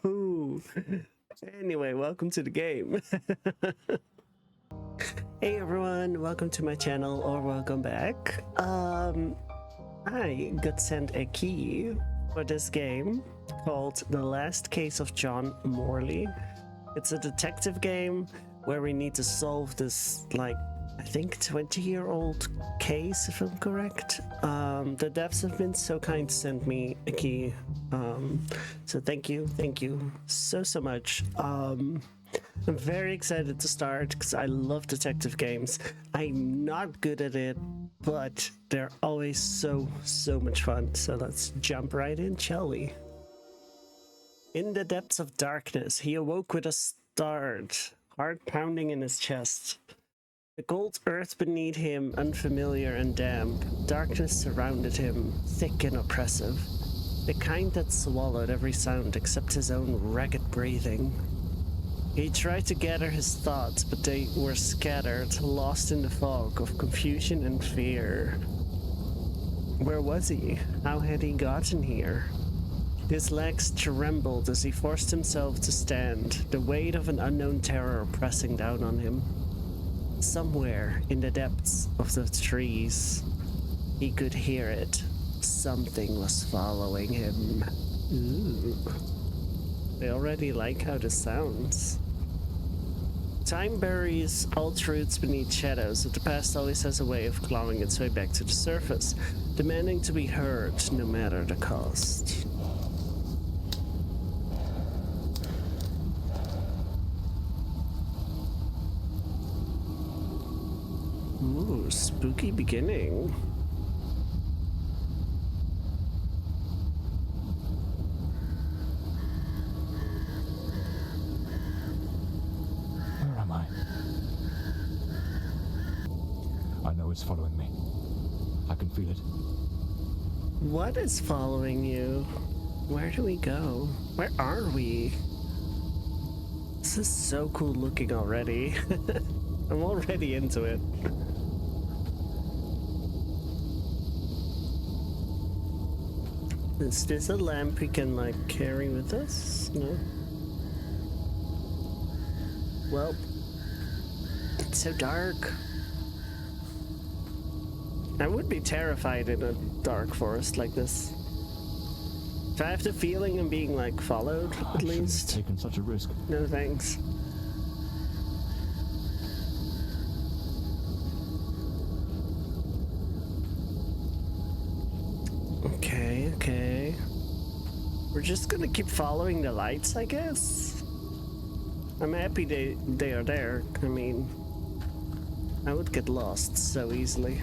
Ooh. Anyway, welcome to the game. Hey everyone, welcome to my channel, or welcome back. I got sent a key for this game called The Last Case of John Morley. It's a detective game where we need to solve this, like, I think 20-year-old case, if I'm correct. The devs have been so kind to send me a key. So thank you so much. I'm very excited to start because I love detective games. I'm not good at it, but they're always so much fun. So let's jump right in, shall we? In the depths of darkness, he awoke with a start, heart pounding in his chest. The cold earth beneath him, unfamiliar and damp. Darkness surrounded him, thick and oppressive. The kind that swallowed every sound except his own ragged breathing. He tried to gather his thoughts, but they were scattered, lost in the fog of confusion and fear. Where was he? How had he gotten here? His legs trembled as he forced himself to stand, the weight of an unknown terror pressing down on him. Somewhere in the depths of the trees, he could hear it. Something was following him. Ooh. I already like how this sounds. Time buries all truths beneath shadows, but the past always has a way of clawing its way back to the surface, demanding to be heard no matter the cost. Ooh, spooky beginning. Where am I? I know it's following me. I can feel it. What is following you? Where do we go? Where are we? This is so cool looking already. I'm already into it. Is this a lamp we can, like, carry with us? No? Well, it's so dark. I would be terrified in a dark forest like this. If I have the feeling I'm being, like, followed, at least. I shouldn't have taken such a risk. No thanks. Okay. We're just gonna keep following the lights, I guess. I'm happy they are there. I mean, I would get lost so easily.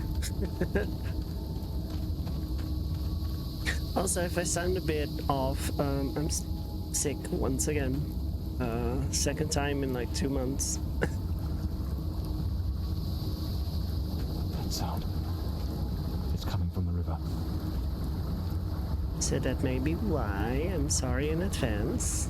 Also, if I sound a bit off, I'm sick once again. Second time in like 2 months. That sound. It's coming from the river. So that may be why. I'm sorry in advance.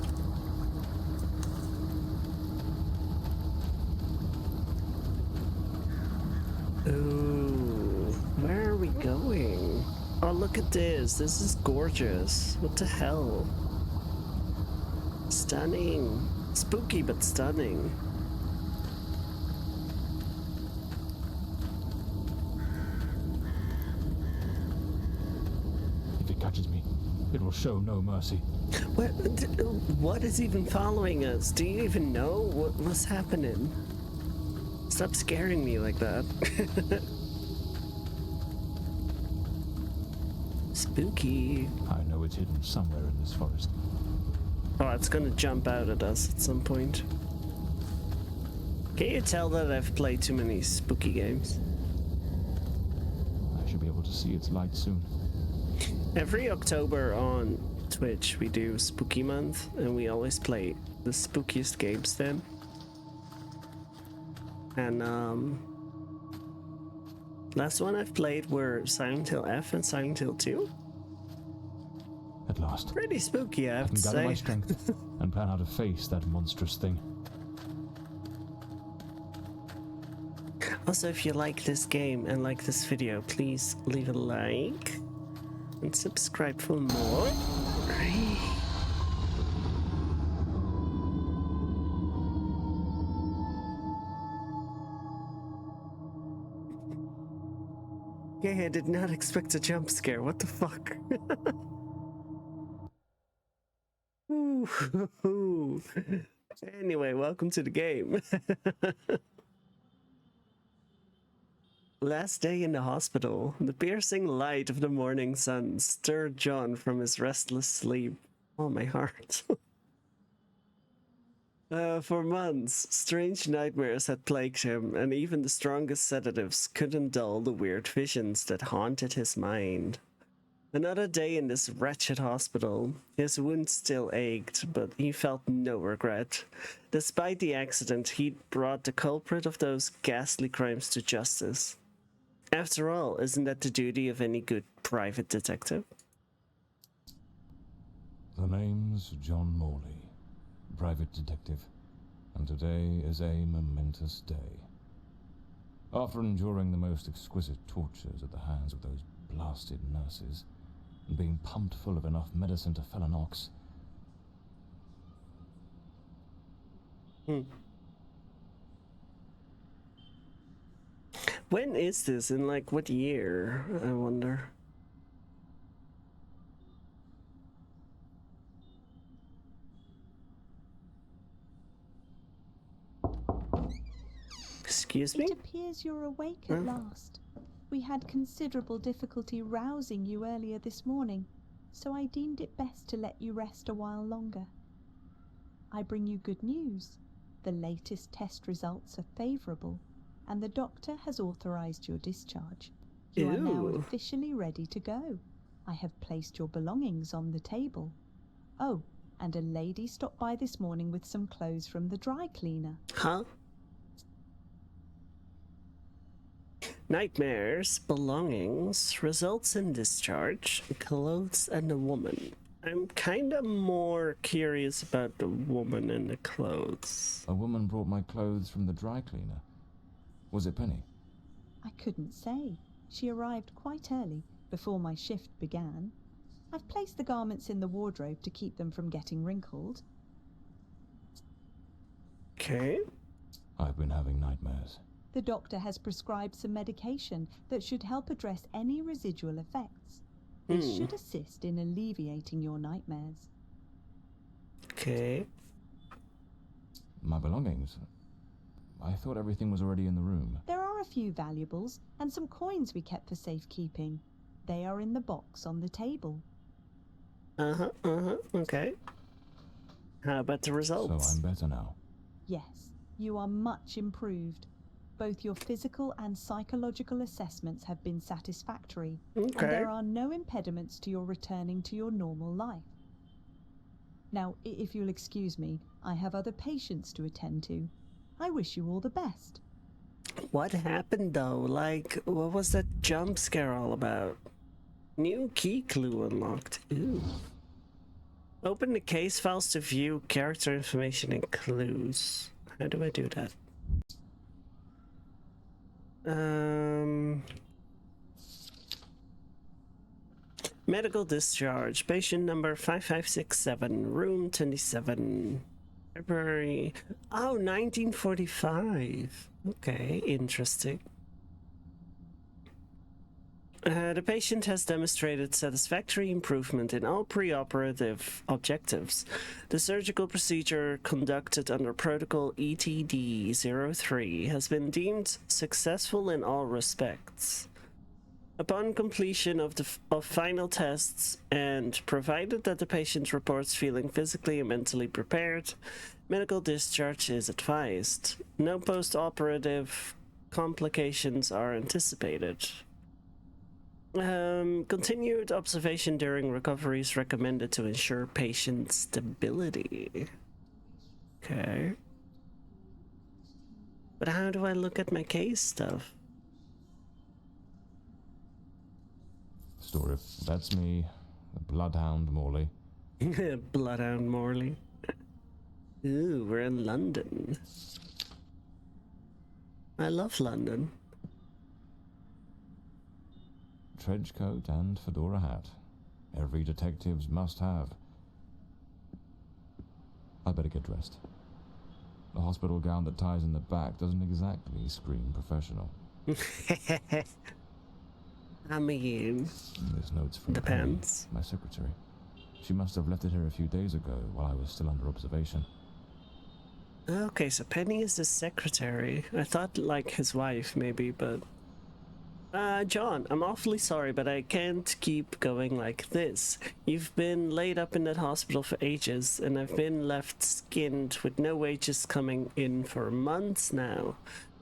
Ooh, where are we going? Oh, look at this. This is gorgeous. What the hell? Stunning. Spooky, but stunning. If it catches me, it will show no mercy. What is even following us? Do you even know what's happening? Stop scaring me like that. Spooky. I know it's hidden somewhere in this forest. Oh, it's gonna jump out at us at some point. Can you tell that I've played too many spooky games? I should be able to see its light soon. Every October on Twitch we do Spooky Month, and we always play the spookiest games then. And last one I've played were Silent Hill F and Silent Hill 2. At last. Pretty spooky, I I have can to gather my say. strength and plan how to face that monstrous thing. Also, if you like this game and like this video, please leave a like and subscribe for more. Okay, I did not expect a jump scare. What the fuck? Ooh. Anyway, welcome to the game. Last day in the hospital. The piercing light of the morning sun stirred John from his restless sleep. Oh, my heart. For months, strange nightmares had plagued him, and even the strongest sedatives couldn't dull the weird visions that haunted his mind. Another day in this wretched hospital. His wound still ached, but he felt no regret. Despite the accident, he'd brought the culprit of those ghastly crimes to justice. After all, isn't that the duty of any good private detective? The name's John Morley, private detective, and today is a momentous day. After enduring the most exquisite tortures at the hands of those blasted nurses, and being pumped full of enough medicine to fell an ox. When is this? In like what year? I wonder. Excuse me? It appears you're awake at last. We had considerable difficulty rousing you earlier this morning, so I deemed it best to let you rest a while longer. I bring you good news. The latest test results are favourable, and the doctor has authorised your discharge. You are now officially ready to go. I have placed your belongings on the table. Oh, and a lady stopped by this morning with some clothes from the dry cleaner. Huh? Nightmares, belongings, results in discharge, clothes, and a woman. I'm kinda more curious about the woman and the clothes. A woman brought my clothes from the dry cleaner. Was it Penny? I couldn't say. She arrived quite early, before my shift began. I've placed the garments in the wardrobe to keep them from getting wrinkled. Okay. I've been having nightmares. The doctor has prescribed some medication that should help address any residual effects. This should assist in alleviating your nightmares. Okay. My belongings? I thought everything was already in the room. There are a few valuables and some coins we kept for safekeeping. They are in the box on the table. Okay. How about the results? So I'm better now. Yes, you are much improved. Both your physical and psychological assessments have been satisfactory, and there are no impediments to your returning to your normal life. Now, if you'll excuse me, I have other patients to attend to. I wish you all the best. What happened though? Like, what was that jump scare all about? New key clue unlocked. Ooh. Open the case files to view character information and clues. How do I do that? Medical discharge. Patient number 5567, room 27. February. Oh, 1945. Okay, interesting. The patient has demonstrated satisfactory improvement in all preoperative objectives. The surgical procedure conducted under protocol ETD-03 has been deemed successful in all respects. Upon completion of final tests, and provided that the patient reports feeling physically and mentally prepared, medical discharge is advised. No post-operative complications are anticipated. Continued observation during recovery is recommended to ensure patient stability. Okay. But how do I look at my case stuff? Story of that's me, the Bloodhound Morley. Bloodhound Morley. Ooh, we're in London. I love London. Trench coat and fedora hat. Every detective's must have. I better get dressed. The hospital gown that ties in the back doesn't exactly scream professional. I mean, This note's from Penny, depends. my secretary. She must have left it here a few days ago while I was still under observation. Okay, so Penny is the secretary. I thought like his wife, maybe, but... John, I'm awfully sorry, but I can't keep going like this. You've been laid up in that hospital for ages, and I've been left skinned with no wages coming in for months now.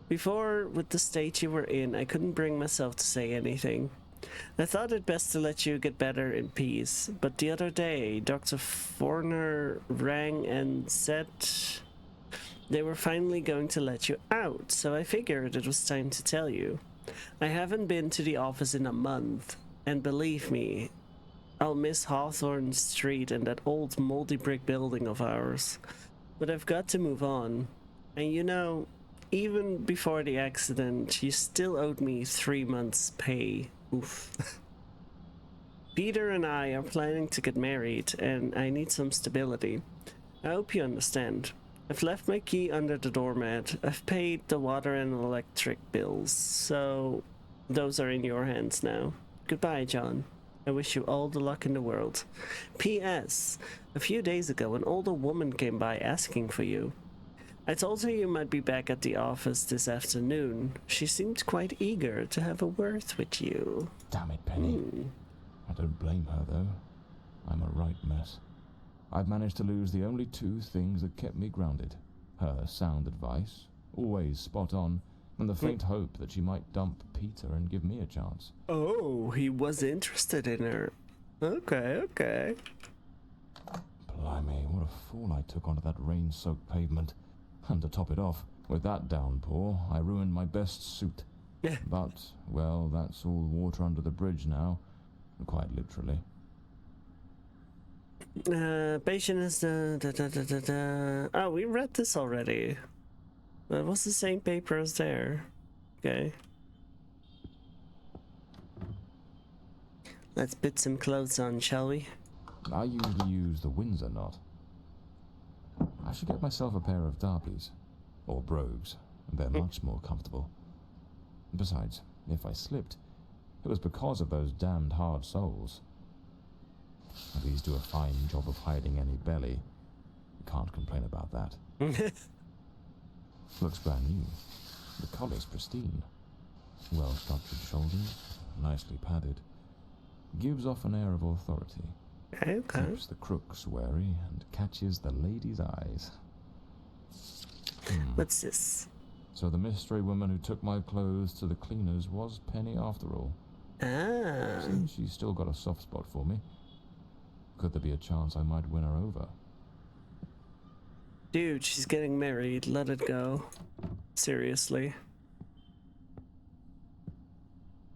Before, with the state you were in, I couldn't bring myself to say anything. I thought it best to let you get better in peace, but the other day, Dr. Forner rang and said they were finally going to let you out, so I figured it was time to tell you. I haven't been to the office in a month, and believe me, I'll miss Hawthorne Street and that old moldy brick building of ours. But I've got to move on. And you know, even before the accident, you still owed me 3 months' pay. Oof. Peter and I are planning to get married, and I need some stability. I hope you understand. I've left my key under the doormat. I've paid the water and electric bills, so those are in your hands now. Goodbye, John. I wish you all the luck in the world. P.S. A few days ago, an older woman came by asking for you. I told her you might be back at the office this afternoon. She seemed quite eager to have a word with you. Damn it, Penny. I don't blame her, though. I'm a right mess. I've managed to lose the only two things that kept me grounded. Her sound advice, always spot on, and the faint hope that she might dump Peter and give me a chance. Oh, he was interested in her. Okay. Blimey, what a fool I took onto that rain-soaked pavement. And to top it off, with that downpour, I ruined my best suit. Yeah. But, well, that's all water under the bridge now. Quite literally. Patient is Oh, we read this already. It was the same paper as there. Okay. Let's put some clothes on, shall we? I usually use the Windsor knot. I should get myself a pair of Derbies. Or brogues. They're much more comfortable. Besides, if I slipped, it was because of those damned hard soles. These do a fine job of hiding any belly. Can't complain about that. Looks brand new. The collar's pristine. Well-structured shoulders, nicely padded. Gives off an air of authority. Okay. Keeps the crooks wary and catches the ladies' eyes. What's this? So the mystery woman who took my clothes to the cleaners was Penny after all. Ah. Seems she's still got a soft spot for me. Could there be a chance I might win her over? Dude, she's getting married. Let it go. Seriously.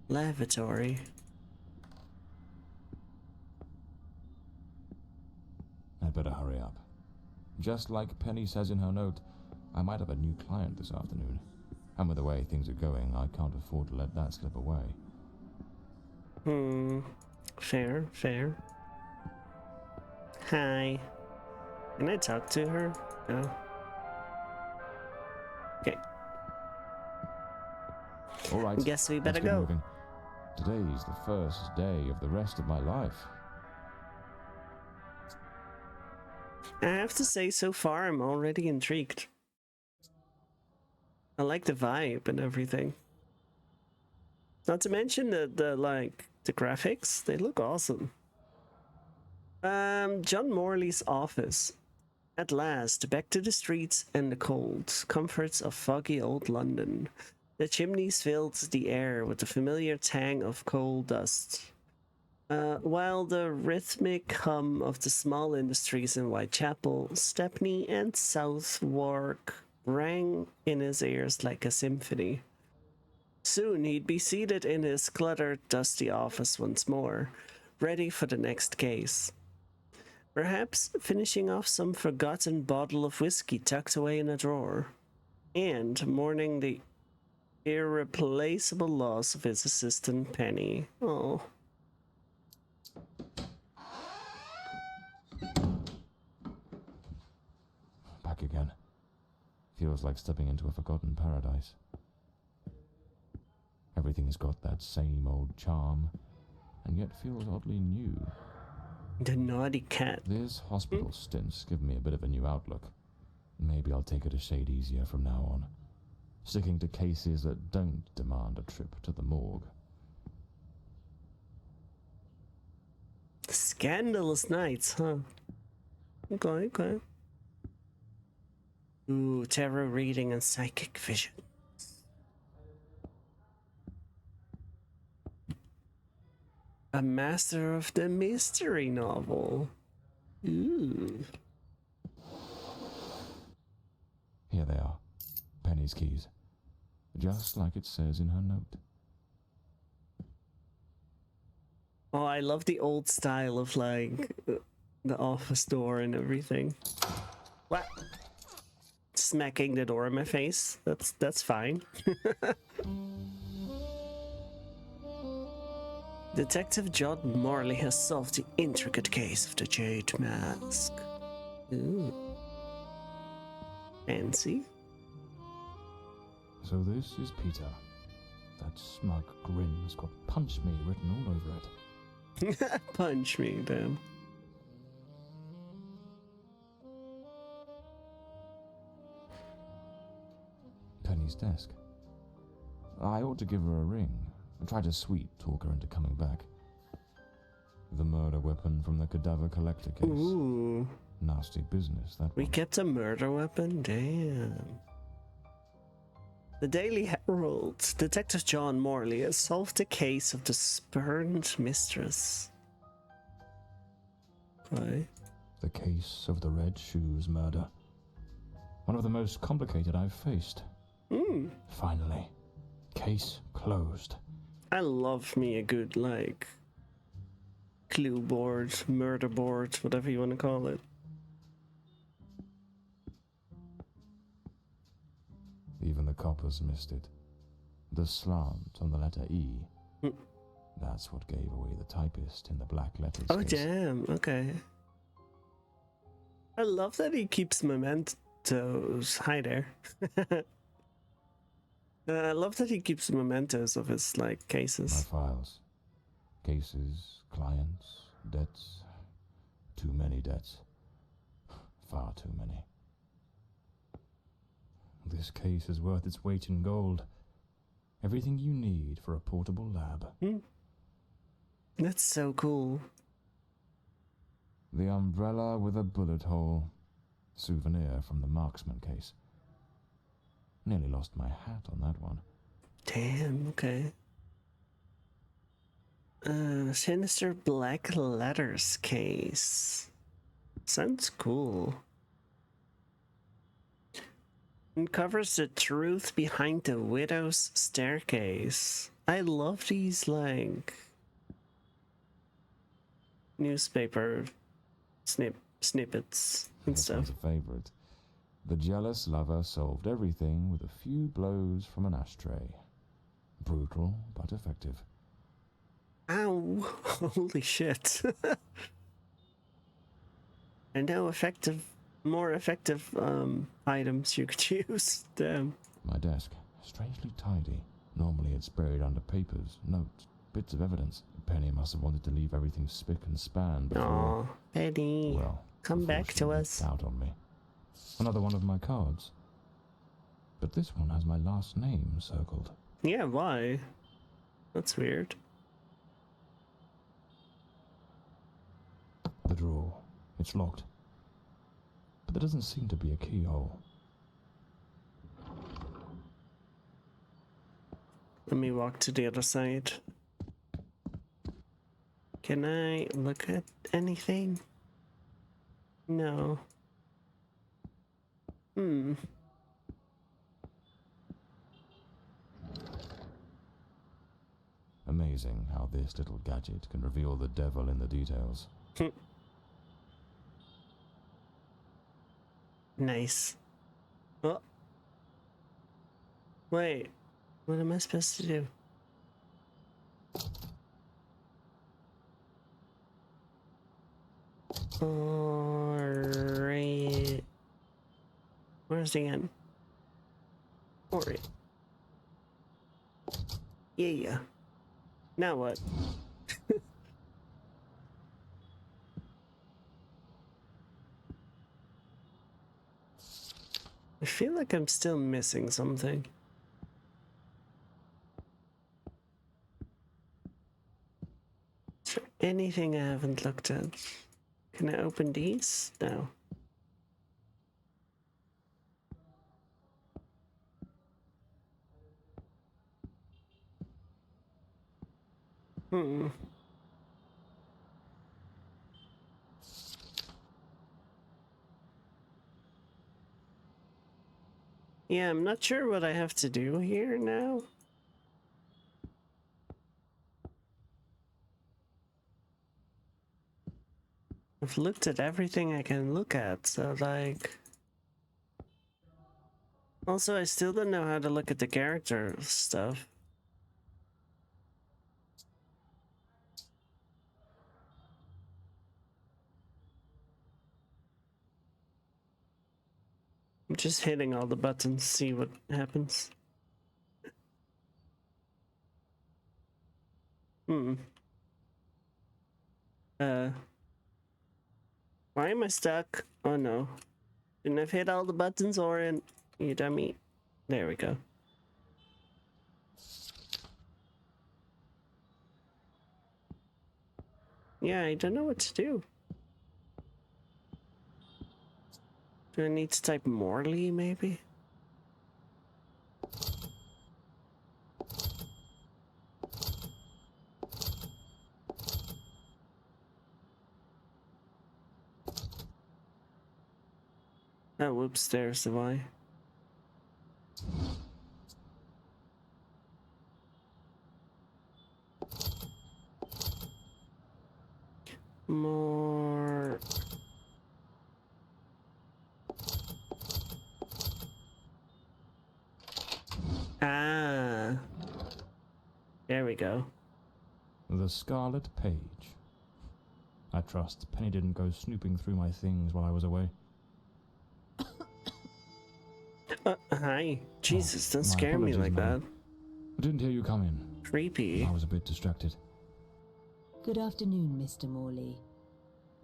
Lavatory. I'd better hurry up. Just like Penny says in her note, I might have a new client this afternoon. And with the way things are going, I can't afford to let that slip away. Fair. Hi. Can I talk to her? No. Okay. All right. Guess we let's better get go. moving. Today's the first day of the rest of my life. I have to say, so far, I'm already intrigued. I like the vibe and everything. Not to mention the graphics, they look awesome. John Morley's office. At last, back to the streets and the cold comforts of foggy old London. The chimneys filled the air with the familiar tang of coal dust, while the rhythmic hum of the small industries in Whitechapel, Stepney, and Southwark rang in his ears like a symphony. Soon he'd be seated in his cluttered, dusty office once more, ready for the next case. Perhaps finishing off some forgotten bottle of whiskey tucked away in a drawer, and mourning the irreplaceable loss of his assistant Penny. Oh. Back again. Feels like stepping into a forgotten paradise. Everything's got that same old charm, and yet feels oddly new. The naughty cat. This hospital stint's given me a bit of a new outlook. Maybe I'll take it a shade easier from now on, sticking to cases that don't demand a trip to the morgue. Scandalous nights, huh? Okay. Ooh, tarot reading and psychic vision. A master of the mystery novel. Ooh. Here they are, Penny's keys, just like it says in her note. Oh, I love the old style of like the office door and everything. What? Smacking the door in my face. That's fine. Detective John Morley has solved the intricate case of the Jade Mask. Ooh. Fancy. So this is Peter. That smug grin's got "Punch Me" written all over it. Punch me, damn. Penny's desk. I ought to give her a ring and try to sweet talk her into coming back. The murder weapon from the cadaver collector case. Ooh. Nasty business, that We one. kept a murder weapon? Damn. The Daily Herald. Detective John Morley has solved the case of the spurned mistress. Okay. The case of the Red Shoes murder. One of the most complicated I've faced. Finally. Case closed. I love me a good, like, clue board, murder board, whatever you want to call it. Even the coppers missed it. The slant on the letter E. That's what gave away the typist in the black letters Oh, case. damn. Okay. I love that he keeps mementos. Hi there. I love that he keeps mementos of his, like, My cases. files. Cases, clients, debts. Too many debts. Far too many. This case is worth its weight in gold. Everything you need for a portable lab. That's so cool. The umbrella with a bullet hole. Souvenir from the marksman case. Nearly lost my hat on that one. Damn, okay. Sinister Black Letters case. Sounds cool. Uncovers the truth behind the widow's staircase. I love these, like, newspaper snippets and This stuff. one's a favorite. The jealous lover solved everything with a few blows from an ashtray. Brutal, but effective. Ow! Holy shit. And no more effective items you could use. Damn. My desk, strangely tidy. Normally it's buried under papers, notes, bits of evidence. Penny must have wanted to leave everything spick and span before... Aw, Penny. Well, Come before back she to nipped us. out on me. Another one of my cards. But this one has my last name circled. Yeah, why? That's weird. The drawer. It's locked. But there doesn't seem to be a keyhole. Let me walk to the other side. Can I look at anything? No. Amazing how this little gadget can reveal the devil in the details. Nice. Oh. Wait. What am I supposed to do? Alright. Where's the end? Alright. Yeah. Now what? I feel like I'm still missing something. Is there anything I haven't looked at? Can I open these? No. Hmm. Yeah, I'm not sure what I have to do here now. I've looked at everything I can look at, so like... Also, I still don't know how to look at the character stuff. I'm just hitting all the buttons, see what happens. Hmm. Why am I stuck? Oh no. Didn't I hit all the buttons, Orin? You dummy. There we go. Yeah, I don't know what to do. Do I need to type Morley, maybe? Oh, whoops, there's the Y. More... Ah. There we go. The Scarlet Page. I trust Penny didn't go snooping through my things while I was away. Hi. Jesus, don't My scare me apologies, like that. ma'am. I didn't hear you come in. Creepy. I was a bit distracted. Good afternoon, Mr. Morley.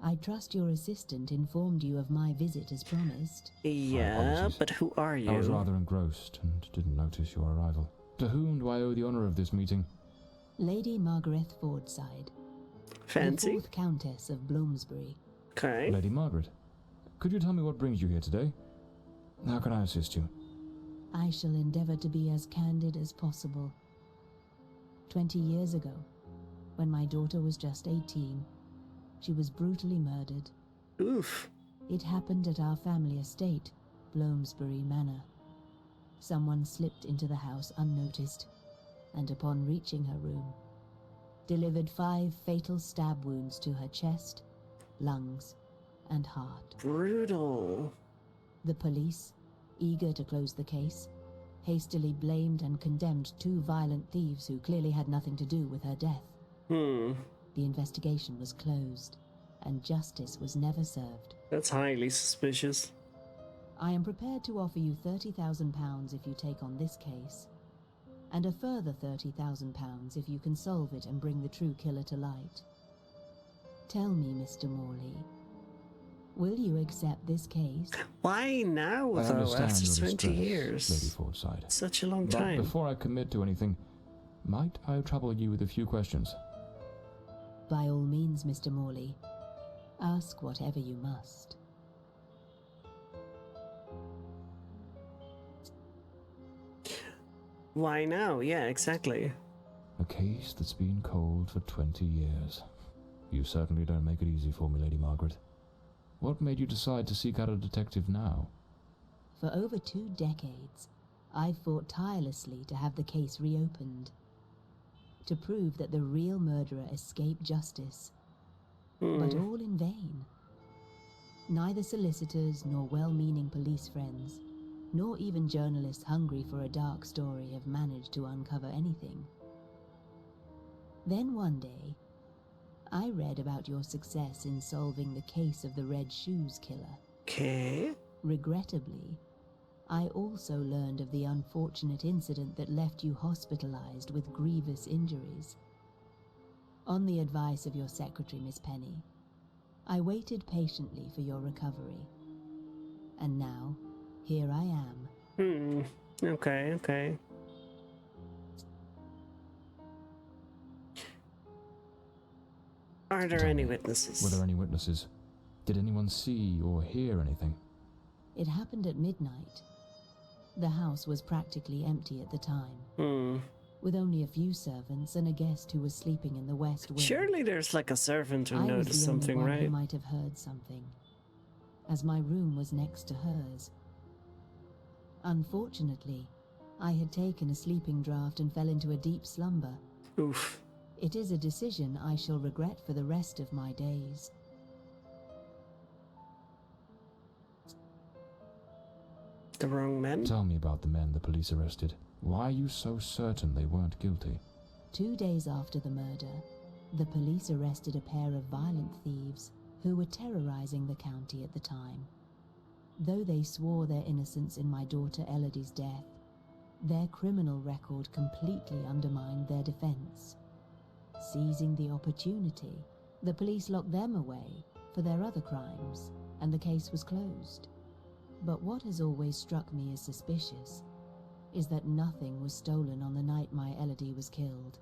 I trust your assistant informed you of my visit as promised. Yeah, apologies. but who are you? I was rather engrossed and didn't notice your arrival. To whom do I owe the honor of this meeting? Lady Margaret Fordside, the Fancy. 4th Countess of Bloomsbury. Okay. Lady Margaret, could you tell me what brings you here today? How can I assist you? I shall endeavor to be as candid as possible. 20 years ago, when my daughter was just 18, she was brutally murdered. Oof. It happened at our family estate, Bloomsbury Manor. Someone slipped into the house unnoticed, and upon reaching her room, delivered 5 fatal stab wounds to her chest, lungs, and heart. Brutal. The police, eager to close the case, hastily blamed and condemned 2 violent thieves who clearly had nothing to do with her death. The investigation was closed, and justice was never served. That's highly suspicious. I am prepared to offer you £30,000 if you take on this case, and a further £30,000 if you can solve it and bring the true killer to light. Tell me, Mr. Morley, will you accept this case? Why now, I though, understand after your 20 distress, years? Lady Fordside. Such a long But time. before I commit to anything, might I trouble you with a few questions? By all means, Mr. Morley. Ask whatever you must. Why now? Yeah, exactly. A case that's been cold for 20 years. You certainly don't make it easy for me, Lady Margaret. What made you decide to seek out a detective now? For over 2 decades, I've fought tirelessly to have the case reopened, to prove that the real murderer escaped justice, but all in vain. Neither solicitors nor well-meaning police friends, nor even journalists hungry for a dark story have managed to uncover anything. Then one day, I read about your success in solving the case of the Red Shoes killer. Okay. Regrettably, I also learned of the unfortunate incident that left you hospitalized with grievous injuries. On the advice of your secretary, Miss Penny, I waited patiently for your recovery. And now, here I am. Okay. Are there Tell any me, witnesses? Were there any witnesses? Did anyone see or hear anything? It happened at midnight. The house was practically empty at the time, with only a few servants and a guest who was sleeping in the west wing. Surely there's like a servant who I was noticed the only something, one right? who might have heard something, as my room was next to hers. Unfortunately, I had taken a sleeping draught and fell into a deep slumber. Oof. It is a decision I shall regret for the rest of my days. The wrong men? Tell me about the men the police arrested. Why are you so certain they weren't guilty? 2 days after the murder, the police arrested a pair of violent thieves who were terrorizing the county at the time. Though they swore their innocence in my daughter Elodie's death, their criminal record completely undermined their defense. Seizing the opportunity, the police locked them away for their other crimes, and the case was closed. But what has always struck me as suspicious is that nothing was stolen on the night my Elodie was killed.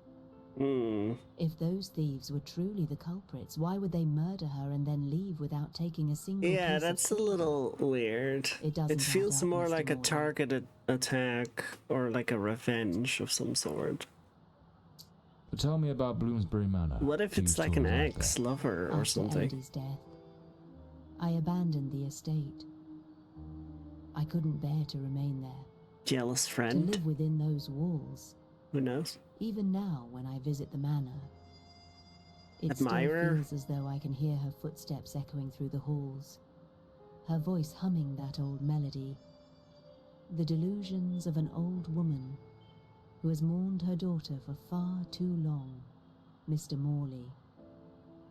If those thieves were truly the culprits, why would they murder her and then leave without taking a single piece Yeah, of that's a property? little weird. It doesn't It feels add up, more Mr. like a Morley. targeted attack or like a revenge of some sort. But tell me about Bloomsbury Manor. What if You it's still like an reside there? ex-lover or After something? Elodie's death, I abandoned the estate. I couldn't bear to remain there. Jealous To friend? live within those walls, Who knows? even now when I visit the manor, it Admirer? still feels as though I can hear her footsteps echoing through the halls, her voice humming that old melody, the delusions of an old woman who has mourned her daughter for far too long, Mr. Morley.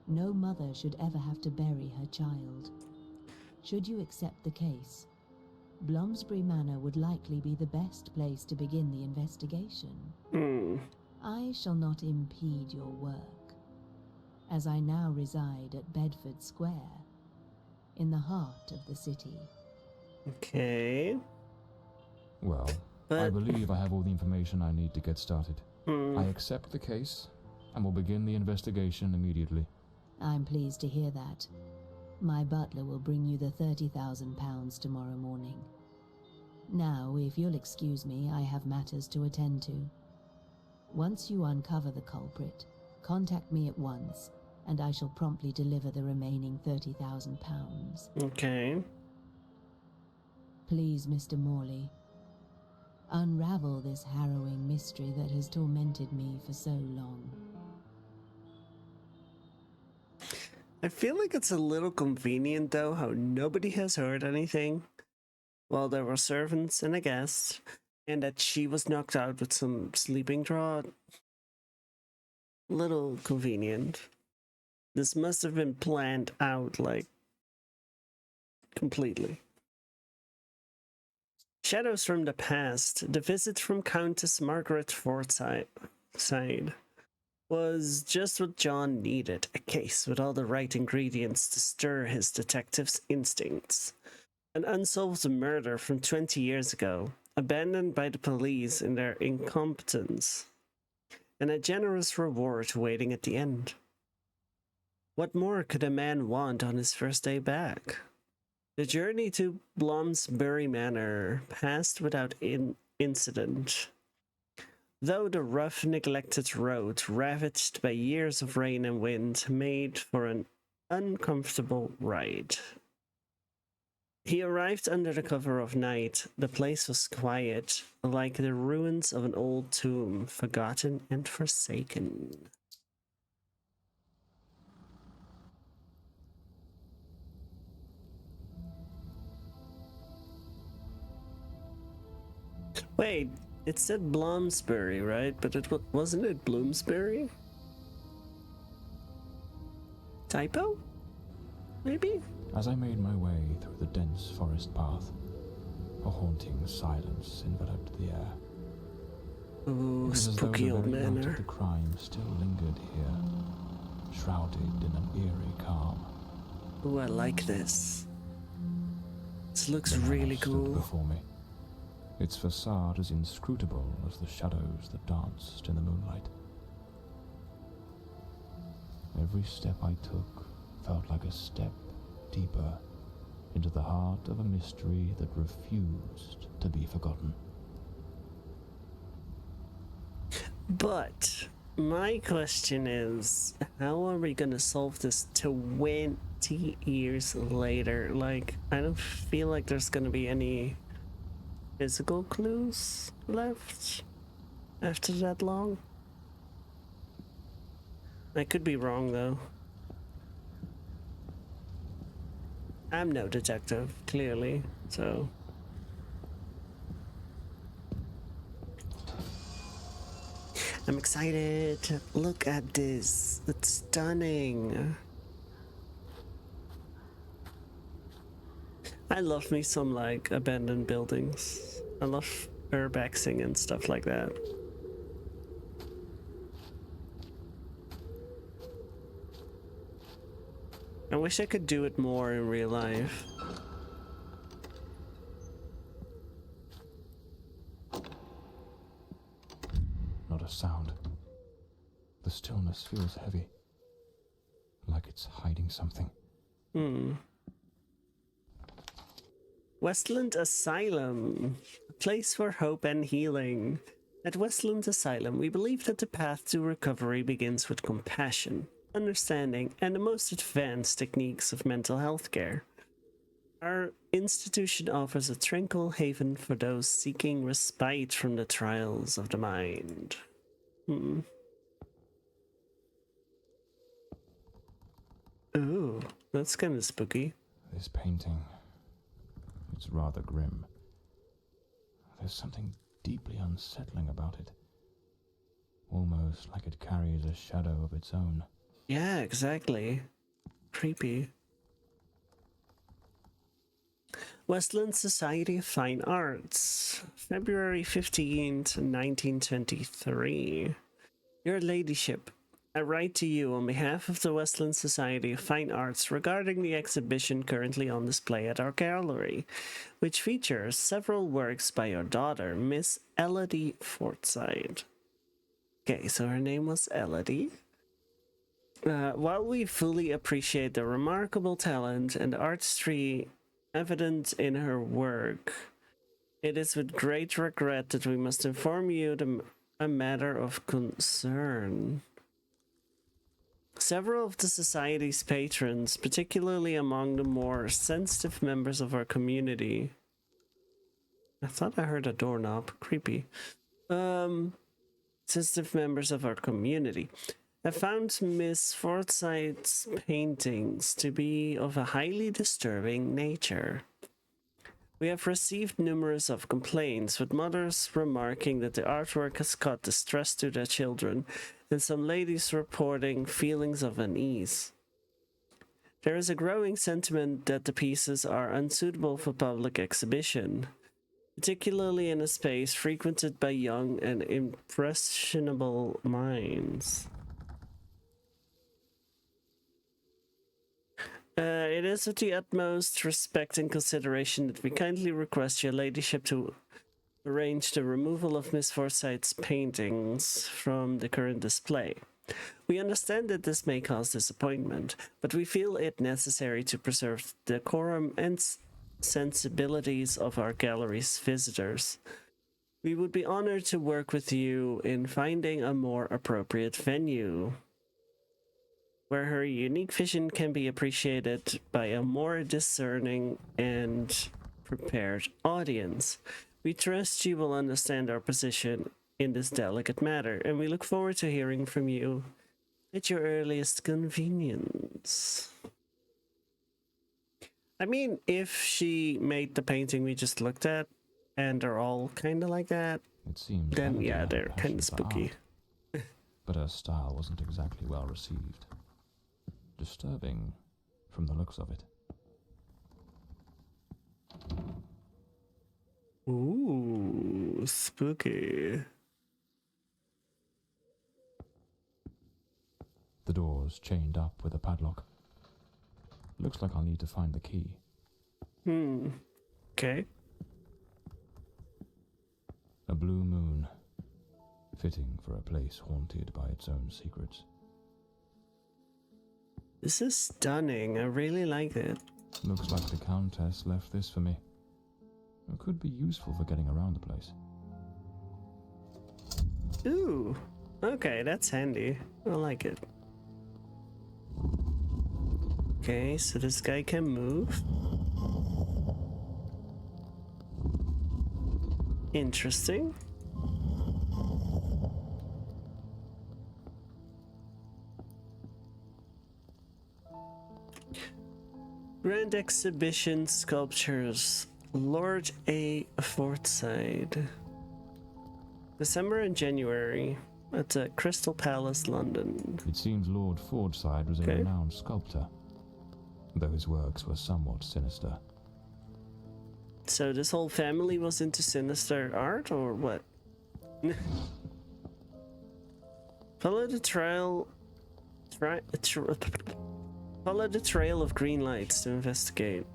No mother should ever have to bury her child. Should you accept the case, Bloomsbury Manor would likely be the best place to begin the investigation. I shall not impede your work, as I now reside at Bedford Square, in the heart of the city. Okay. Well, But- I believe I have all the information I need to get started. I accept the case, and will begin the investigation immediately. I'm pleased to hear that. My butler will bring you the £30,000 tomorrow morning. Now, if you'll excuse me, I have matters to attend to. Once you uncover the culprit, contact me at once, and I shall promptly deliver the remaining £30,000. Okay. Please, Mr. Morley, unravel this harrowing mystery that has tormented me for so long. I feel like it's a little convenient though how nobody has heard anything while there were servants and a guest, and that she was knocked out with some sleeping draught. Little convenient. This must have been planned out, like, completely. Shadows from the past. The visit from Countess Margaret Forsyth was just what John needed. A case with all the right ingredients to stir his detective's instincts. An unsolved murder from 20 years ago, abandoned by the police in their incompetence, and a generous reward waiting at the end. What more could a man want on his first day back? The journey to Bloomsbury Manor passed without incident. Though the rough, neglected road, ravaged by years of rain and wind, made for an uncomfortable ride. He arrived under the cover of night. The place was quiet, like the ruins of an old tomb, forgotten and forsaken. Wait, it said Bloomsbury, right? But wasn't it Bloomsbury? Typo? Maybe? As I made my way through the dense forest path, A haunting silence enveloped the air. Ooh, It was as though spooky the old very night manor. of the crime still lingered here, shrouded in an eerie calm. Ooh, I like this. This looks The manor really stood cool. before me, its facade as inscrutable as the shadows that danced in the moonlight. Every step I took felt like a step deeper into the heart of a mystery that refused to be forgotten. But my question is, how are we gonna solve this 20 years later? Like, I don't feel like there's gonna be any physical clues left after that long. I could be wrong though. I'm no detective, clearly, so. I'm excited. Look at this. It's stunning. I love me some like abandoned buildings. I love urbexing and stuff like that. I wish I could do it more in real life. Not a sound. The stillness feels heavy, like it's hiding something. Westland Asylum, a place for hope and healing. At Westland Asylum, we believe that the path to recovery begins with compassion, understanding, and the most advanced techniques of mental health care. Our institution offers a tranquil haven for those seeking respite from the trials of the mind. Ooh, that's kind of spooky. This painting, it's rather grim. There's something deeply unsettling about it. Almost like it carries a shadow of its own. Yeah, exactly. Creepy. Westland Society of Fine Arts, February 15th, 1923. Your Ladyship, I write to you on behalf of the Westland Society of Fine Arts regarding the exhibition currently on display at our gallery, which features several works by your daughter, Miss Elodie Forsythe. Okay, so her name was Elodie. While we fully appreciate the remarkable talent and artistry evident in her work, it is with great regret that we must inform you a matter of concern. Several of the Society's patrons, particularly among the more sensitive members of our community. I thought I heard a doorknob. Creepy. Sensitive members of our community have found Miss Forsythe's paintings to be of a highly disturbing nature. We have received numerous of complaints, with mothers remarking that the artwork has caused distress to their children, and some ladies reporting feelings of unease. There is a growing sentiment that the pieces are unsuitable for public exhibition, particularly in a space frequented by young and impressionable minds. It is with the utmost respect and consideration that we kindly request your ladyship to arrange the removal of Miss Forsythe's paintings from the current display. We understand that this may cause disappointment, but we feel it necessary to preserve the decorum and sensibilities of our gallery's visitors. We would be honored to work with you in finding a more appropriate venue, where her unique vision can be appreciated by a more discerning and prepared audience. We trust you will understand our position in this delicate matter, and we look forward to hearing from you at your earliest convenience. I mean, if she made the painting we just looked at, and they're all kind of like that, It seems then Elodie yeah, had a they're passion kind of for spooky. art, but her style wasn't exactly well received. Disturbing from the looks of it. Ooh, spooky. The door's chained up with a padlock. Looks like I'll need to find the key. Okay. A blue moon. Fitting for a place haunted by its own secrets. This is stunning. I really like it. Looks like the Countess left this for me. It could be useful for getting around the place. Ooh. Okay, that's handy. I like it. Okay, so this guy can move. Interesting. Grand Exhibition Sculptures, Lord A. Fortside. December and January at the Crystal Palace, London. It seems Lord Fordside was a Okay. renowned sculptor, though his works were somewhat sinister. So this whole family was into sinister art, or what? Follow the trail. Follow the trail of green lights to investigate.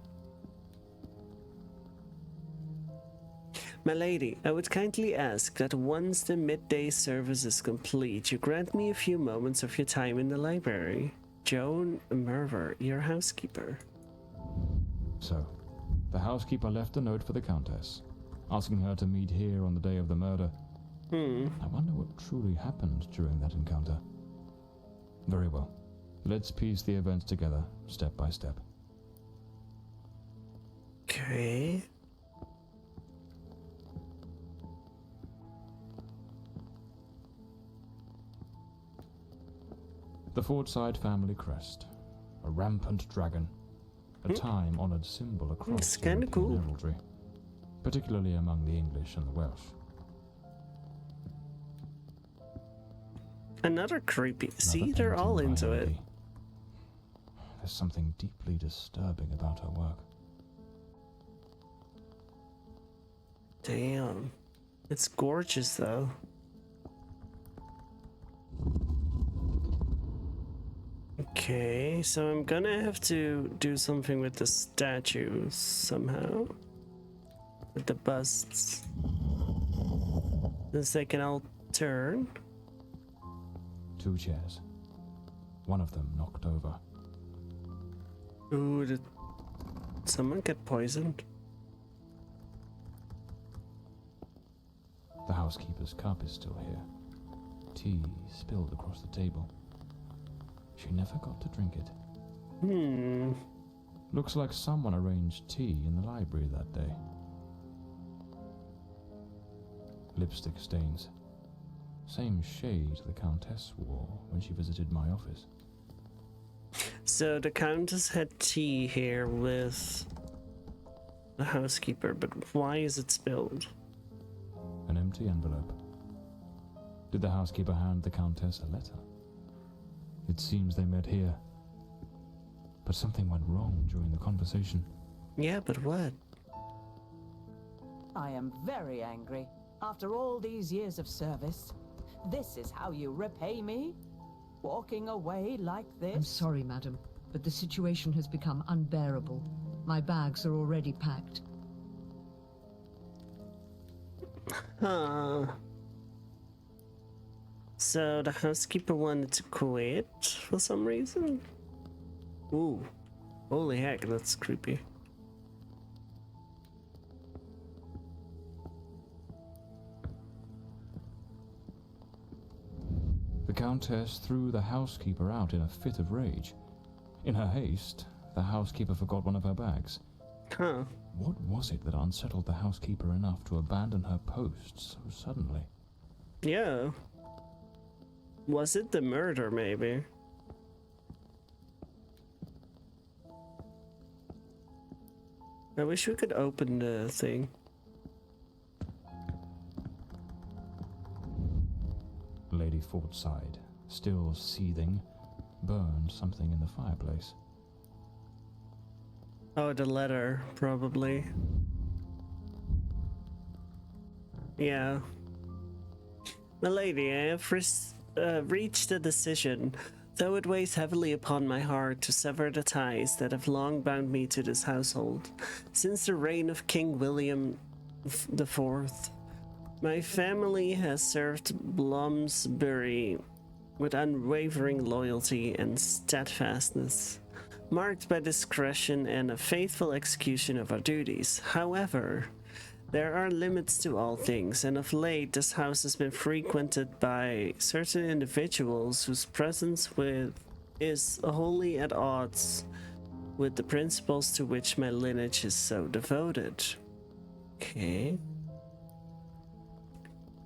My lady, I would kindly ask that once the midday service is complete, you grant me a few moments of your time in the library. Joan Merver, your housekeeper. So, the housekeeper left a note for the Countess, asking her to meet here on the day of the murder. I wonder what truly happened during that encounter. Very well. Let's piece the events together, step by step. Okay. The Fordside family crest. A rampant dragon. A time-honored symbol across It's kinda European cool. heraldry, particularly among the English and the Welsh. Another creepy. See, Another they're painting all by into it. Lady. There's something deeply disturbing about her work. Damn. It's gorgeous, though. Okay, so I'm gonna have to do something with the statues somehow. With the busts. Since they can all turn. 2 chairs. One of them knocked over. Ooh, did someone get poisoned? The housekeeper's cup is still here. Tea spilled across the table. She never got to drink it. Looks like someone arranged tea in the library that day. Lipstick stains. Same shade the Countess wore when she visited my office. So the Countess had tea here with the housekeeper, but why is it spilled? An empty envelope. Did the housekeeper hand the Countess a letter? It seems they met here. But something went wrong during the conversation. Yeah, but what? I am very angry. After all these years of service, this is how you repay me? Walking away like this? I'm sorry, madam, but the situation has become unbearable. My bags are already packed. Huh. So the housekeeper wanted to quit for some reason? Ooh. Holy heck, that's creepy. The Countess threw the housekeeper out in a fit of rage. In her haste, the housekeeper forgot one of her bags. Huh. What was it that unsettled the housekeeper enough to abandon her post so suddenly? Yeah. Was it the murder, maybe? I wish we could open the thing. Lady Fordside, still seething, burned something in the fireplace. Oh, the letter, probably. Yeah. Milady, I have reached a decision, though it weighs heavily upon my heart to sever the ties that have long bound me to this household. Since the reign of King William IV, my family has served Bloomsbury with unwavering loyalty and steadfastness, marked by discretion and a faithful execution of our duties. However, there are limits to all things, and of late this house has been frequented by certain individuals whose presence is wholly at odds with the principles to which my lineage is so devoted. Okay.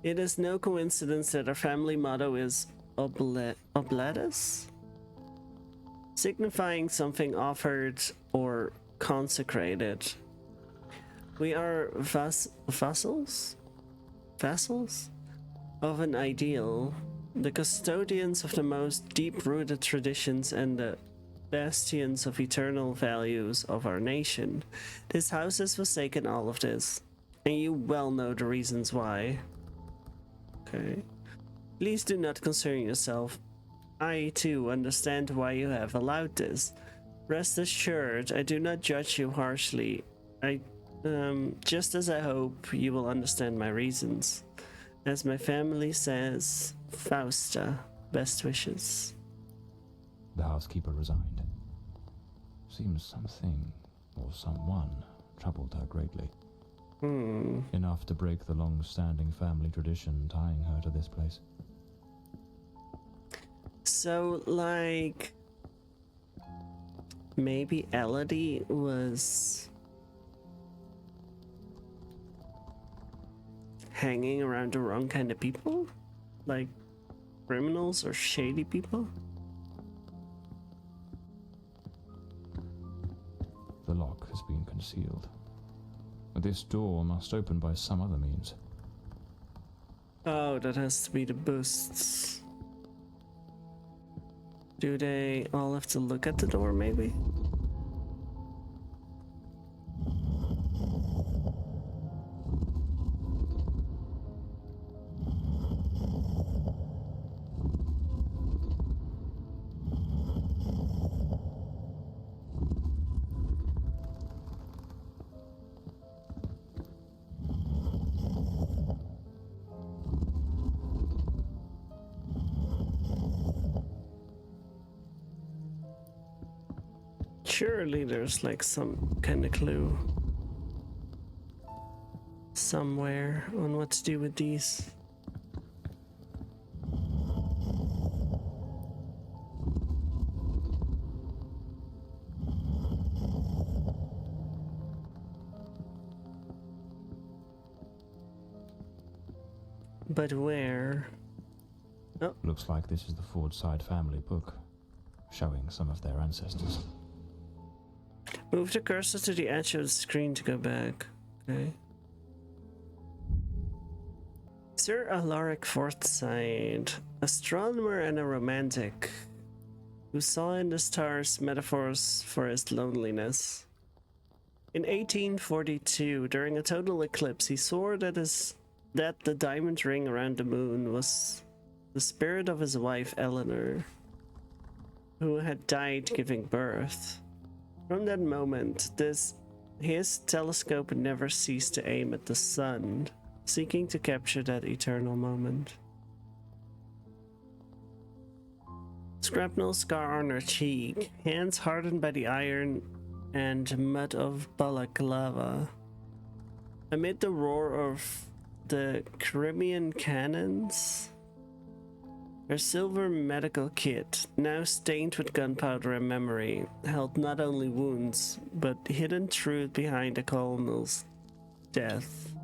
It is no coincidence that our family motto is Oblatus, signifying something offered or consecrated. We are vassals of an ideal, the custodians of the most deep-rooted traditions and the bastions of eternal values of our nation. This house has forsaken all of this, and you well know the reasons why. Okay. Please do not concern yourself. I, too, understand why you have allowed this. Rest assured, I do not judge you harshly. Just as I hope you will understand my reasons. As my family says, Fausta, best wishes. The housekeeper resigned. Seems something or someone troubled her greatly. Enough to break the long-standing family tradition tying her to this place. So, like, maybe Elodie was hanging around the wrong kind of people? Like, criminals or shady people? The lock has been concealed. But this door must open by some other means. Oh, that has to be the boosts. Do they all have to look at the door, maybe? Surely there's like some kind of clue somewhere on what to do with these. But where? Oh. Looks like this is the Fordside family book, showing some of their ancestors. Move the cursor to the edge of the screen to go back. Okay. Sir Alaric Forsyth, astronomer and a romantic, who saw in the stars metaphors for his loneliness. In 1842, during a total eclipse, he swore that the diamond ring around the moon was the spirit of his wife Eleanor, who had died giving birth. From that moment, his telescope never ceased to aim at the sun, seeking to capture that eternal moment. Shrapnel scar on her cheek, hands hardened by the iron and mud of balaclava. Amid the roar of the Crimean cannons, her silver medical kit, now stained with gunpowder and memory, held not only wounds, but hidden truth behind the colonel's death.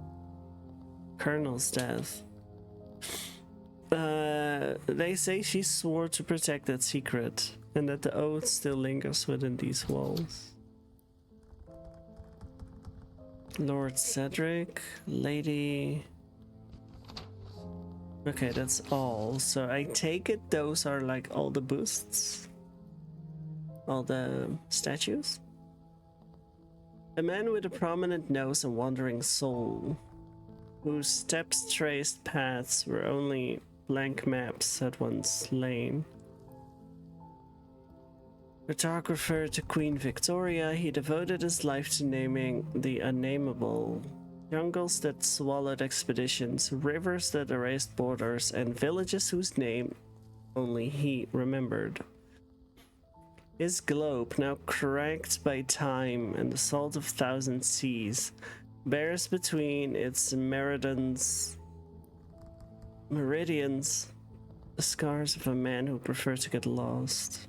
They say she swore to protect that secret, and that the oath still lingers within these walls. Lord Cedric, Lady... Okay, that's all. So I take it those are like all the boosts? All the statues? A man with a prominent nose and wandering soul. whose steps traced paths where only blank maps had once lain. Photographer to Queen Victoria, he devoted his life to naming the unnameable. Jungles that swallowed expeditions, rivers that erased borders, and villages whose name only he remembered. His globe, now cracked by time and the salt of thousand seas, bears between its meridians the scars of a man who preferred to get lost.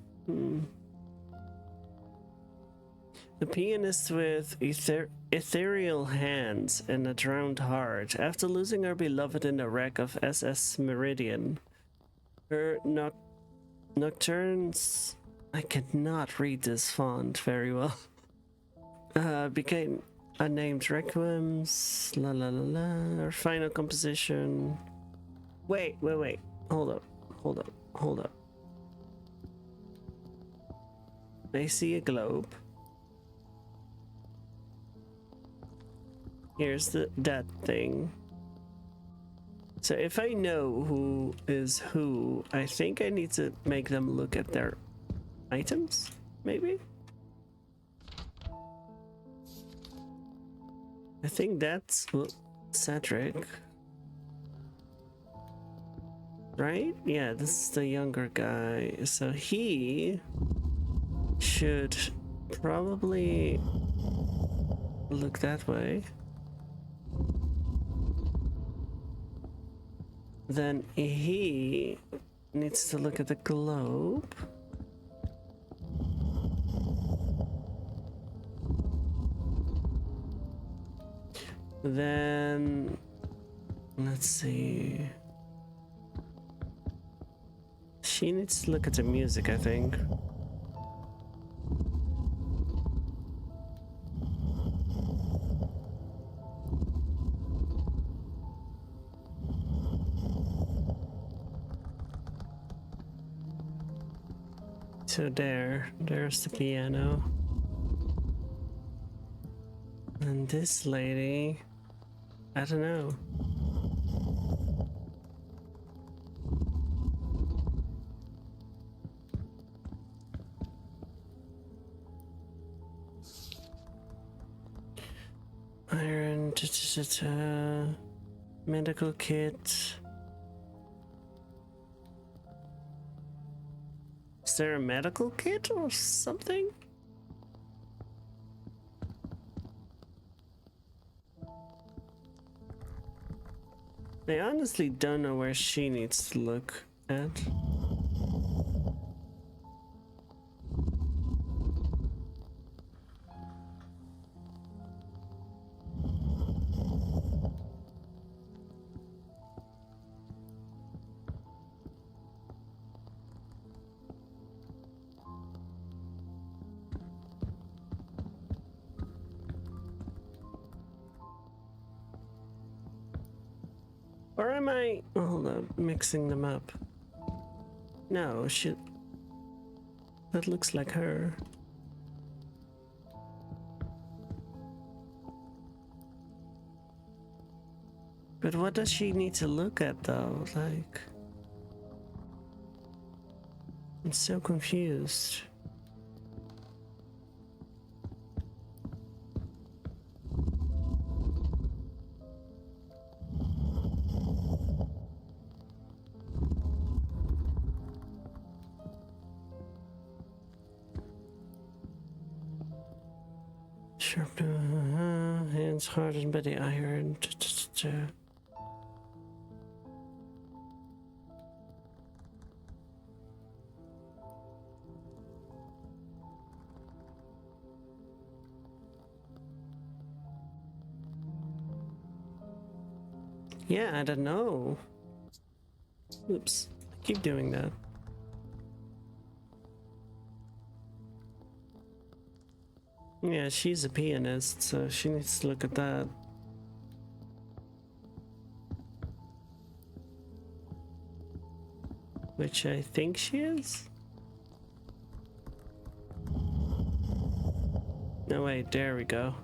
The pianist with ethereal hands and a drowned heart, after losing her beloved in the wreck of SS Meridian, her nocturnes, I cannot read this font very well, became unnamed requiems, la la la la, her final composition. Wait, hold up. I see a globe. Here's that thing. So if I know who is who, I think I need to make them look at their items, maybe? I think that's Cedric. Right? Yeah, this is the younger guy. So he should probably look that way. Then he needs to look at the globe. Then let's see. She needs to look at the music, I think. So there's the piano. And this lady, I don't know. Iron, medical kit. Is there a medical kit or something? I honestly don't know where she needs to look at. Or am I... hold up, mixing them up. No, shit. That looks like her. But what does she need to look at though? Like... I'm so confused. Sharp, hands hardened by the iron. Yeah, I don't know. Oops, I keep doing that. Yeah, she's a pianist, so she needs to look at that. Which I think she is? No, wait, there we go.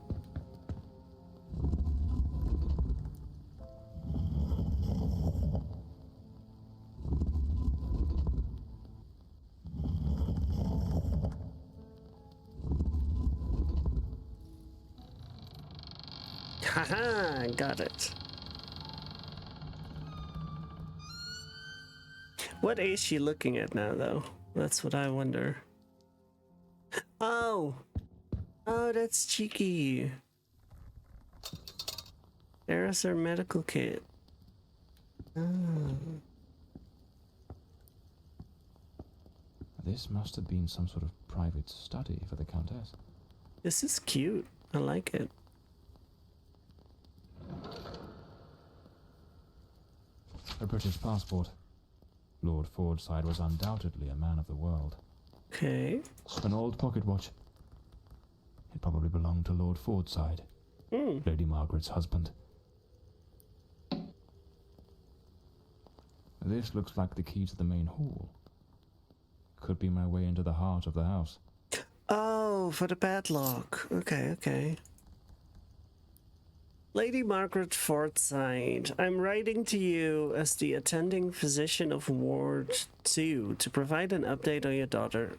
Haha, got it. What is she looking at now, though? That's what I wonder. Oh! Oh, that's cheeky. There's her medical kit. Oh. This must have been some sort of private study for the Countess. This is cute. I like it. A British passport. Lord Fordside was undoubtedly a man of the world. Okay. An old pocket watch. It probably belonged to Lord Fordside, Lady Margaret's husband. This looks like the key to the main hall. Could be my way into the heart of the house. Oh, for the padlock. Okay, okay. Lady Margaret Fordside, I'm writing to you as the attending physician of Ward 2 to provide an update on your daughter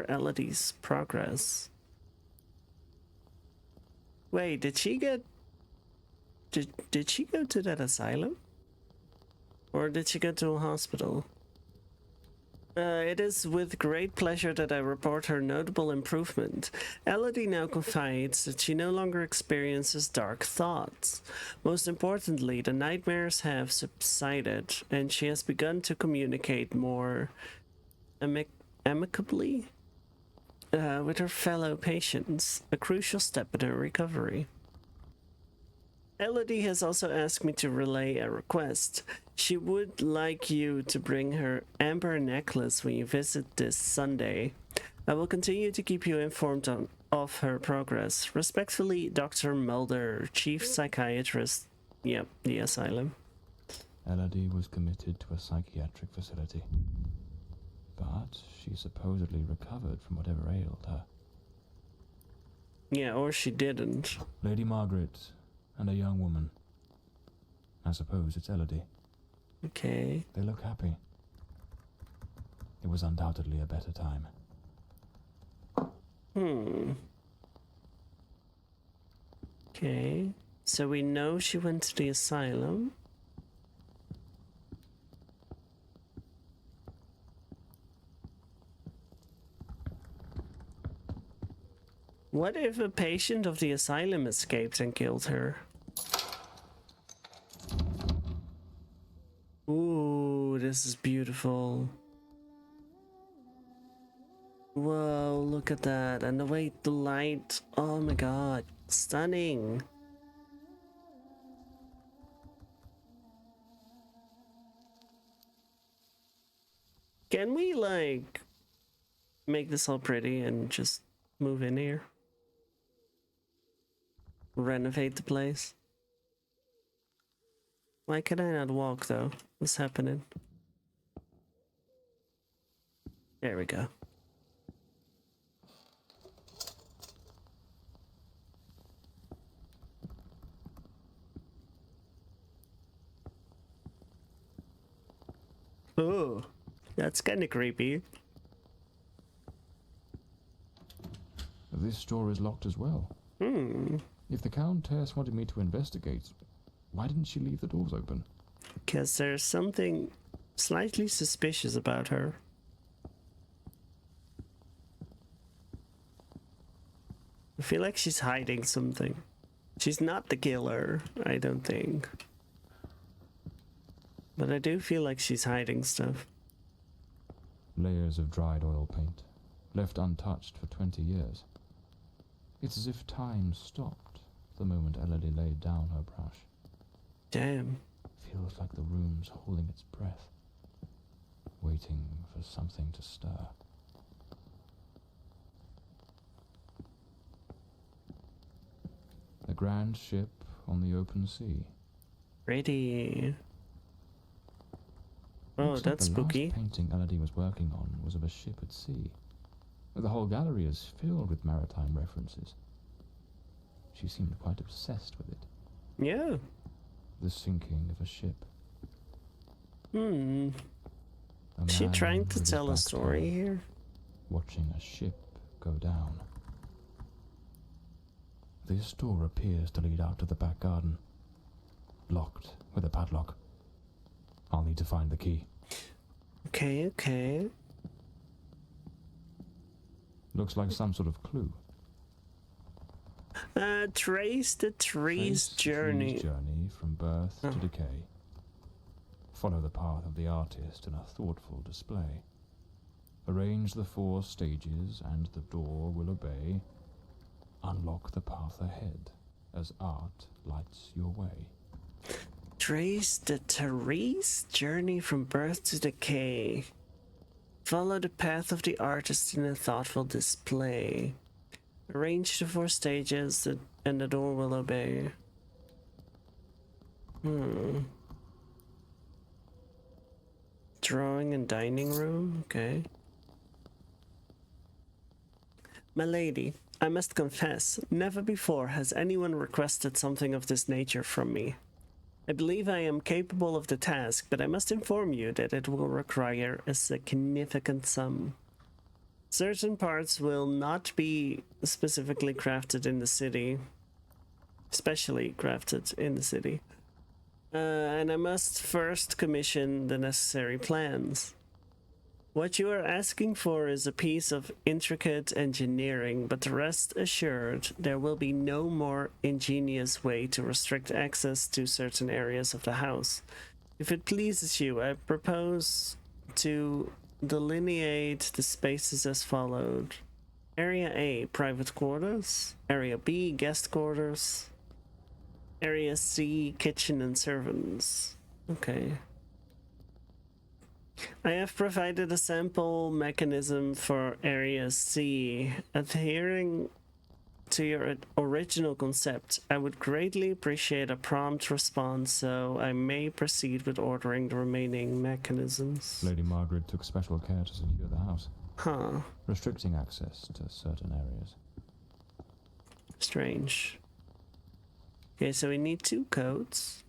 Elodie's progress. Wait, did she get... Did she go to that asylum? Or did she go to a hospital? It is with great pleasure that I report her notable improvement. Elodie now confides that she no longer experiences dark thoughts. Most importantly, the nightmares have subsided, and she has begun to communicate more amicably with her fellow patients, a crucial step in her recovery. Elodie has also asked me to relay a request. She would like you to bring her amber necklace when you visit this Sunday. I will continue to keep you informed of her progress. Respectfully, Dr. Mulder, Chief Psychiatrist. Yep, the asylum. Elodie was committed to a psychiatric facility. But she supposedly recovered from whatever ailed her. Yeah, or she didn't. Lady Margaret and a young woman. I suppose it's Elodie. Okay. They look happy. It was undoubtedly a better time. Okay. So we know she went to the asylum. What if a patient of the asylum escaped and killed her? Ooh, this is beautiful. Whoa, look at that. And the way the light. Oh my god. Stunning. Can we, like, make this all pretty and just move in here? Renovate the place? Why can I not walk, though? What's happening? There we go. Oh, that's kind of creepy. This door is locked as well. If the Countess wanted me to investigate, why didn't she leave the doors open? Because there's something slightly suspicious about her. I feel like she's hiding something. She's not the killer, I don't think. But I do feel like she's hiding stuff. Layers of dried oil paint, left untouched for 20 years. It's as if time stopped the moment Elodie laid down her brush. Damn. Feels like the room's holding its breath, waiting for something to stir. A grand ship on the open sea. Pretty. Oh, Looks like that's the spooky. last painting Elodie was working on was of a ship at sea. The whole gallery is filled with maritime references. She seemed quite obsessed with it. Yeah. The sinking of a ship. Is she man trying with to his tell a back story turned, here? watching a ship go down. This door appears to lead out to the back garden. Locked with a padlock. I'll need to find the key. Okay, okay. Looks like some sort of clue. Trace the tree's Trace the journey. tree's journey from birth to decay. Follow the path of the artist in a thoughtful display. Arrange the 4 stages and the door will obey. Unlock the path ahead as art lights your way. Trace the tree's journey from birth to decay. Follow the path of the artist in a thoughtful display. Arrange the 4 stages and the door will obey. Drawing and dining room, okay. My lady, I must confess, never before has anyone requested something of this nature from me. I believe I am capable of the task, but I must inform you that it will require a significant sum. Certain parts will not be specifically crafted in the city, specially crafted in the city. And I must first commission the necessary plans. What you are asking for is a piece of intricate engineering, but rest assured there will be no more ingenious way to restrict access to certain areas of the house. If it pleases you, I propose to delineate the spaces as followed. Area A, private quarters. Area B, guest quarters. Area C, kitchen and servants. Okay. I have provided a sample mechanism for Area C. Adhering to your original concept, I would greatly appreciate a prompt response so I may proceed with ordering the remaining mechanisms. Lady Margaret took special care to secure the house, Huh. restricting access to certain areas. Strange. Okay, so we need 2 coats.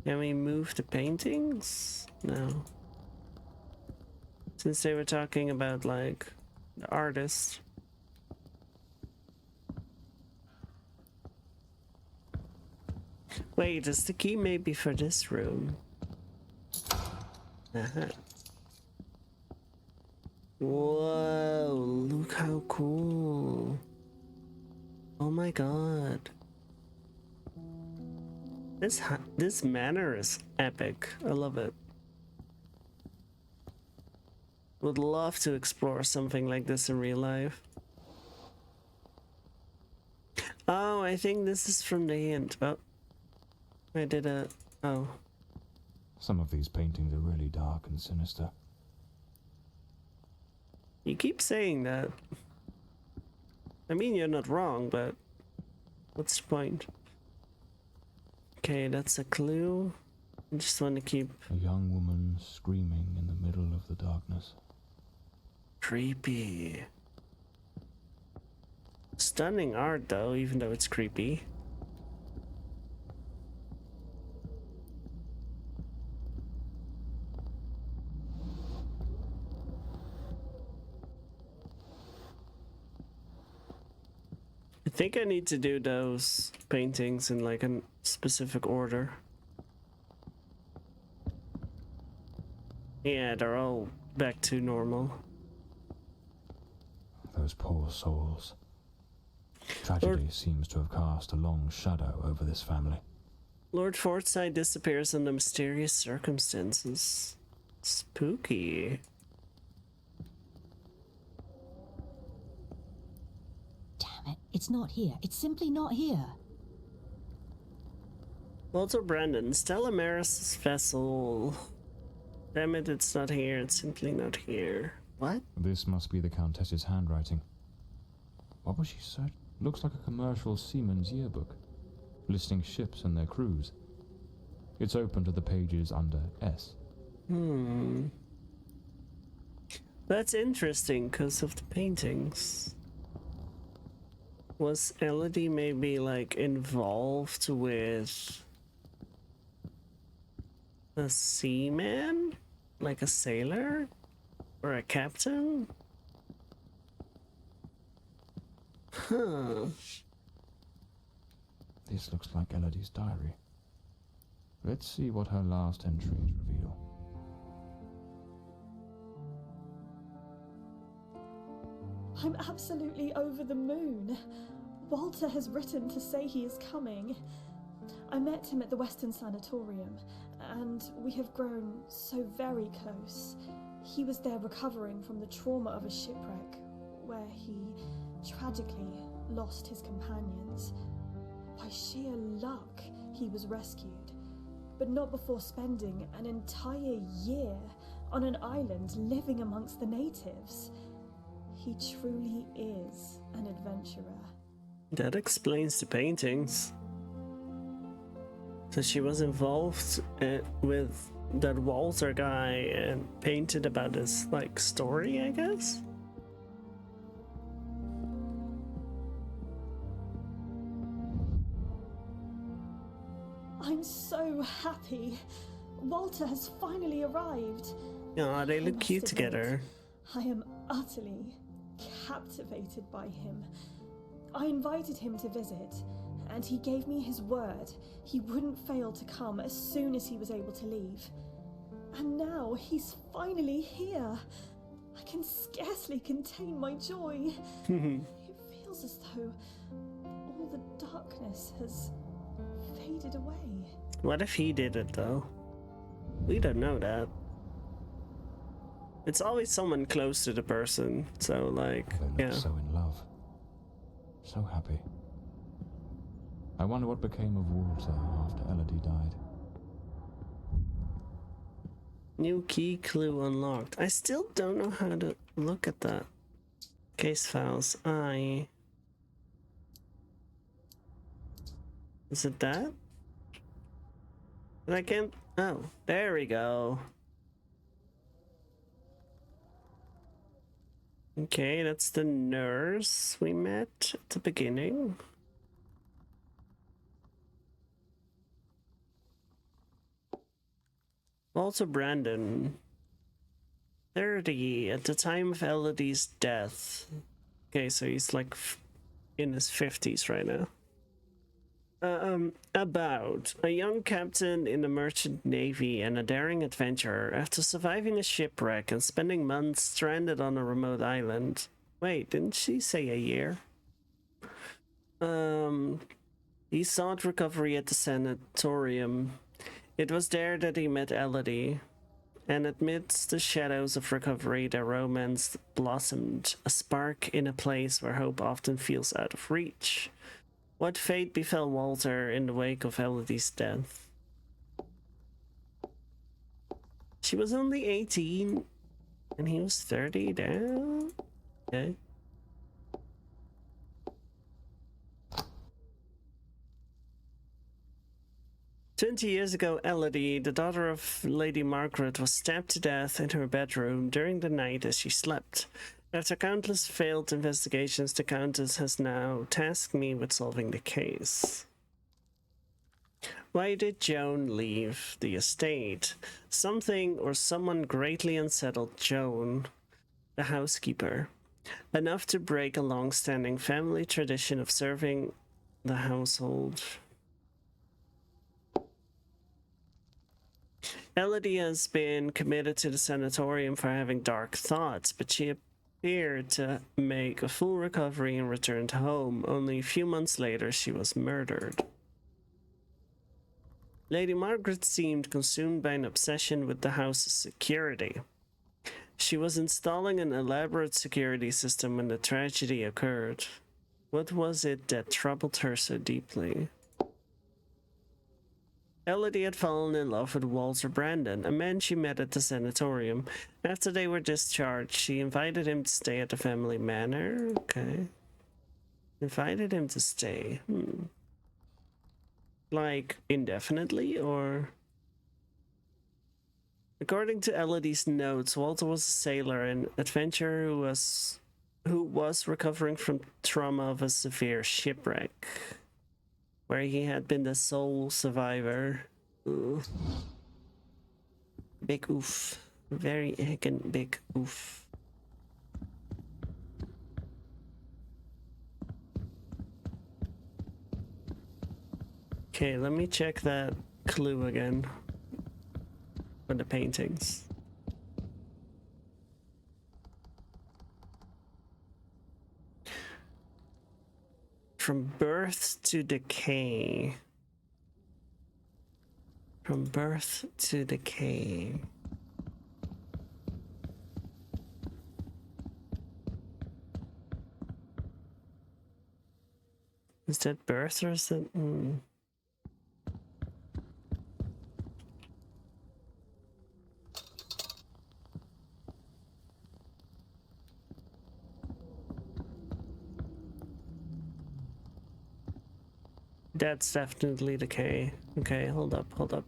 Can we move the paintings? No. Since they were talking about, like, the artist. Wait, is the key maybe for this room? Uh-huh. Whoa, look how cool. Oh my god. This manor is epic. I love it. Would love to explore something like this in real life. Oh, I think this is from the end. Oh. I did a... Oh. Some of these paintings are really dark and sinister. You keep saying that. I mean, you're not wrong, but... What's the point? Okay, that's a clue. I just want to keep... A young woman screaming in the middle of the darkness. Creepy. Stunning art, though, even though it's creepy. I think I need to do those paintings in like a specific order. Yeah, they're all back to normal. Those poor souls. Tragedy seems to have cast a long shadow over this family. Lord Forsyth disappears under mysterious circumstances. Spooky. Damn it, it's not here. It's simply not here. Walter Brandon, Stella Maris' vessel. Damn it, it's not here. It's simply not here. What? This must be the Countess's handwriting. What was she searching? Looks like a commercial seaman's yearbook, listing ships and their crews. It's open to the pages under S. That's interesting because of the paintings. Was Elodie maybe like involved with a seaman? Like a sailor? Or a captain? Huh. This looks like Elodie's diary. Let's see what her last entries reveal. I'm absolutely over the moon. Walter has written to say he is coming. I met him at the Western Sanatorium, and we have grown so very close. He was there recovering from the trauma of a shipwreck, where he tragically lost his companions. By sheer luck, he was rescued, but not before spending an entire year on an island living amongst the natives. He truly is an adventurer. That explains the paintings. So she was involved with that Walter guy and painted about his, like, story, I guess? I'm so happy. Walter has finally arrived. Yeah, they I look must cute admit, together. I am utterly captivated by him. I invited him to visit, and he gave me his word he wouldn't fail to come as soon as he was able to leave. And now he's finally here. I can scarcely contain my joy. It feels as though all the darkness has faded away. What if he did it, though? We don't know that. It's always someone close to the person, so, like, They look yeah. so in love. So happy. I wonder what became of Walter after Elodie died. New key clue unlocked. I still don't know how to look at that. Case files. Is it that? But I can't. Oh, there we go. Okay, that's the nurse we met at the beginning. Walter Brandon, 30 at the time of Elodie's death. Okay, so he's like in his 50s right now. About a young captain in the merchant navy and a daring adventurer after surviving a shipwreck and spending months stranded on a remote island. Wait, didn't she say a year? He sought recovery at the sanatorium. It was there that he met Elodie, and amidst the shadows of recovery, their romance blossomed, a spark in a place where hope often feels out of reach. What fate befell Walter in the wake of Elodie's death? She was only 18, and he was 30 now? Okay. "20 years ago, Elodie, the daughter of Lady Margaret, was stabbed to death in her bedroom during the night as she slept. After countless failed investigations, the Countess has now tasked me with solving the case." Why did Joan leave the estate? Something or someone greatly unsettled Joan, the housekeeper, enough to break a long-standing family tradition of serving the household. Elodie has been committed to the sanatorium for having dark thoughts, but she appeared to make a full recovery and returned home. Only a few months later, she was murdered. Lady Margaret seemed consumed by an obsession with the house's security. She was installing an elaborate security system when the tragedy occurred. What was it that troubled her so deeply? Elodie had fallen in love with Walter Brandon, a man she met at the sanatorium. After they were discharged, she invited him to stay at the family manor. Okay. Invited him to stay. Like, indefinitely, or? According to Elodie's notes, Walter was a sailor and adventurer who was recovering from trauma of a severe shipwreck, where he had been the sole survivor. Ooh. Big oof. Very heckin' big oof. Okay, let me check that clue again for the paintings. From birth to decay. From birth to decay. Is that birth or is that... That's definitely decay. Okay, hold up, hold up.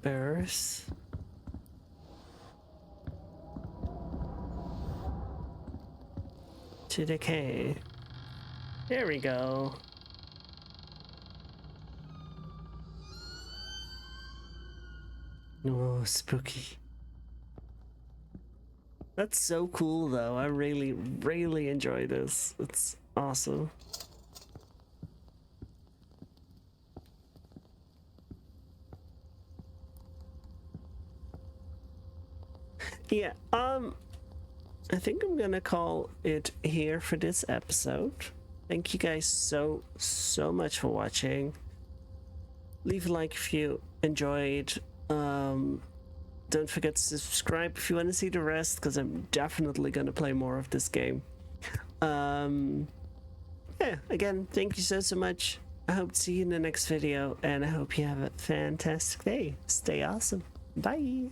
Birth. To decay. There we go. Oh, spooky. That's so cool though. I really, really enjoy this. It's awesome. Yeah, I think I'm gonna call it here for this episode. Thank you guys so much for watching. Leave a like if you enjoyed. Don't forget to subscribe if you want to see the rest, because I'm definitely gonna play more of this game. Yeah, again, thank you so much. I hope to see you in the next video, and I hope you have a fantastic day. Stay awesome. Bye.